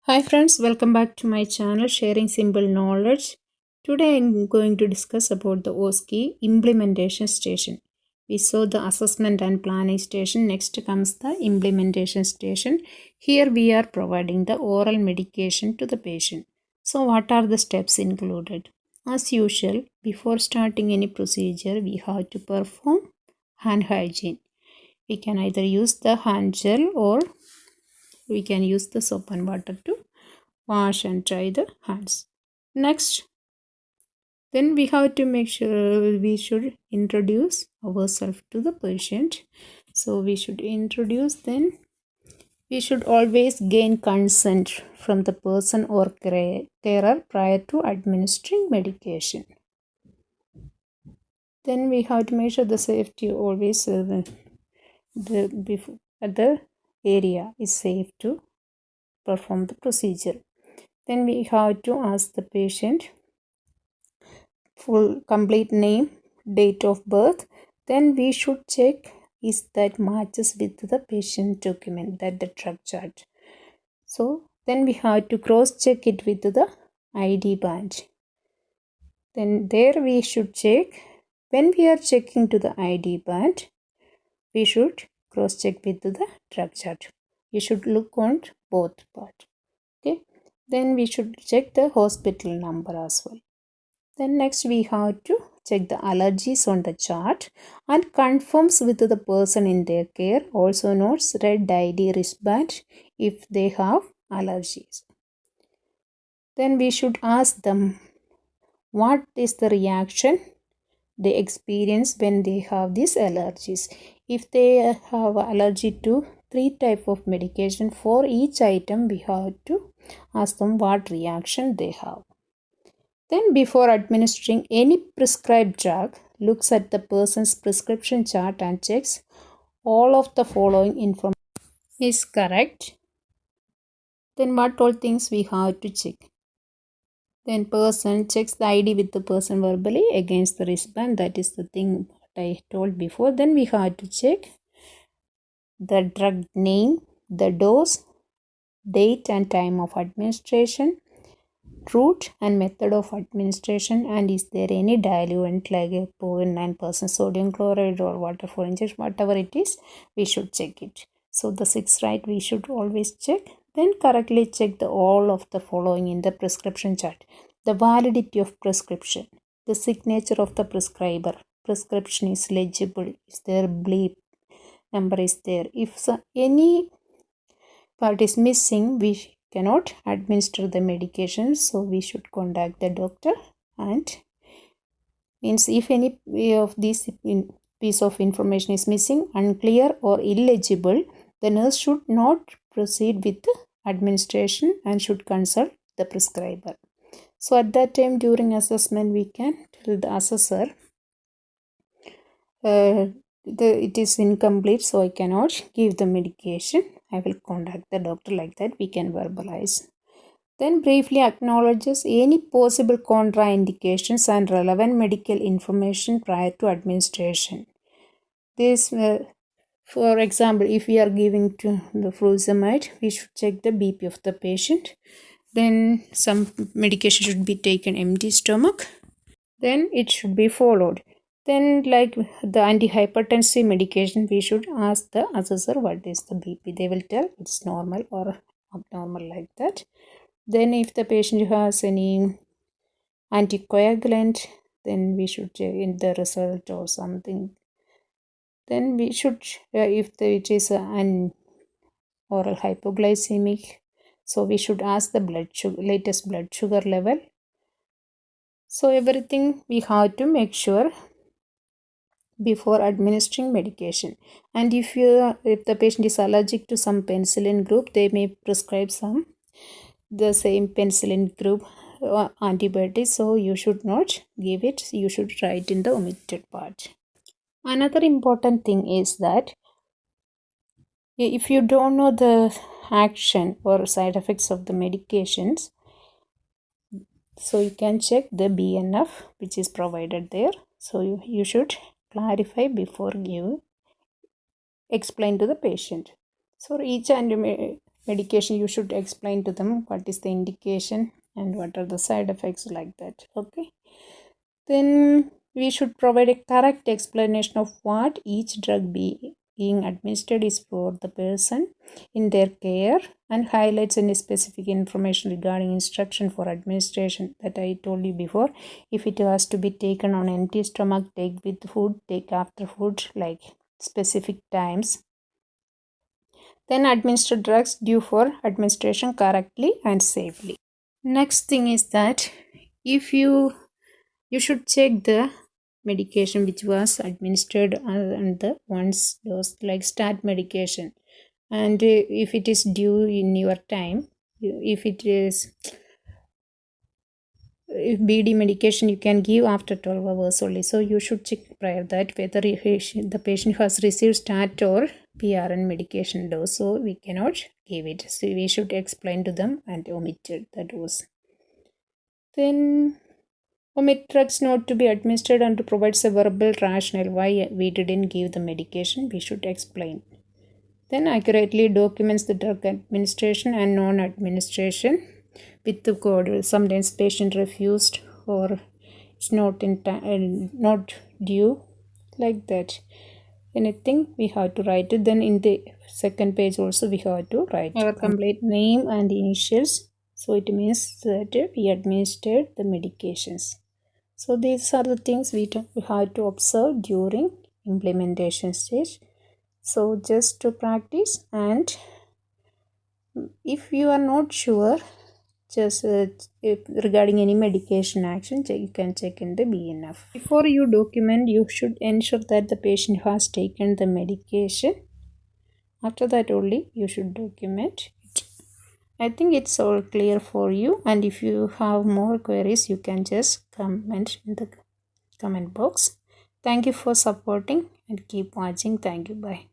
Hi friends, welcome back to my channel Sharing Simple Knowledge. Today I'm going to discuss about the Osce implementation station. We saw the assessment and planning station. Next comes the implementation station. Here we are providing the oral medication to the patient. So what are the steps included? As usual, before starting any procedure, we have to perform hand hygiene. We can either use the hand gel or we can use the soap and water to wash and dry the hands. Next, then we have to make sure we should introduce ourselves to the patient. So we should introduce, then we should always gain consent from the person or carer prior to administering medication. Then we have to make sure the safety always at the area is safe to perform the procedure. Then we have to ask the patient full complete name, date of birth. Then we should check is that matches with the patient document, that the drug chart. So then we have to cross check it with the ID badge. Then there we should check, when we are checking to the ID badge, we should cross check with the drug chart. You should look on both parts. Okay. Then we should check the hospital number as well. Then next we have to check the allergies on the chart and confirms with the person in their care, also notes red ID wristband if they have allergies. Then we should ask them what is the reaction they experience when they have these allergies. If they have allergy to 3 type of medication, for each item we have to ask them what reaction they have. Then before administering any prescribed drug, looks at the person's prescription chart and checks all of the following information is correct. Then what all things we have to check? Then person checks the ID with the person verbally against the wristband. That is the thing I told before. Then we have to check the drug name, the dose, date and time of administration, route and method of administration, and is there any diluent like a 0.9% sodium chloride or water for injection, whatever it is, we should check it. So the 6 right we should always check. Then correctly check the all of the following in the prescription chart: the validity of prescription, the signature of the prescriber, prescription is legible, is there bleep number is there. If any part is missing, we cannot administer the medication, so we should contact the doctor. And means if any of this piece of information is missing, unclear or illegible, the nurse should not proceed with the administration and should consult the prescriber. So at that time during assessment we can tell the assessor it is incomplete, so I cannot give the medication. I will contact the doctor, like that we can verbalize. Then briefly acknowledges any possible contraindications and relevant medical information prior to administration. This, for example, if we are giving to the furosemide, we should check the BP of the patient. Then some medication should be taken empty stomach. Then it should be followed. Then like the antihypertensive medication, we should ask the assessor what is the BP. They will tell it's normal or abnormal, like that. Then if the patient has any anticoagulant, then we should check in the result or something. Then we should, if it is an oral hypoglycemic, so we should ask the latest blood sugar level. So everything we have to make sure before administering medication. And if the patient is allergic to some penicillin group, they may prescribe the same penicillin group antibiotics, so you should not give it. You should write in the omitted part. Another important thing is that if you don't know the action or side effects of the medications, so you can check the BNF which is provided there. So you should clarify before you explain to the patient. So each medication, you should explain to them what is the indication and what are the side effects, like that. Okay, then we should provide a correct explanation of what each drug being administered is for the person in their care, and highlights any specific information regarding instruction for administration that I told you before. If it has to be taken on empty stomach, take with food, take after food, like specific times. Then administer drugs due for administration correctly and safely. Next thing is that if you should check the medication which was administered and the once dose, like start medication, and if it is due in your time, if it is, if BD medication you can give after 12 hours only, so you should check prior that whether the patient has received start or PRN medication dose, so we cannot give it, so we should explain to them and omit the dose. Then omit drugs not to be administered and to provide a verbal rationale why we didn't give the medication, we should explain. Then accurately documents the drug administration and non-administration with the code. Sometimes patient refused or it's not in time, not due, like that. Anything we have to write it. Then in the second page also we have to write our complete name and initials. So it means that we administered the medications. So these are the things we have to observe during implementation stage. So just to practice, and if you are not sure, just regarding any medication action, you can check in the BNF. Before you document, you should ensure that the patient has taken the medication. After that only you should document it. I think it's all clear for you, and if you have more queries you can just comment in the comment box. Thank you for supporting and keep watching. Thank you. Bye.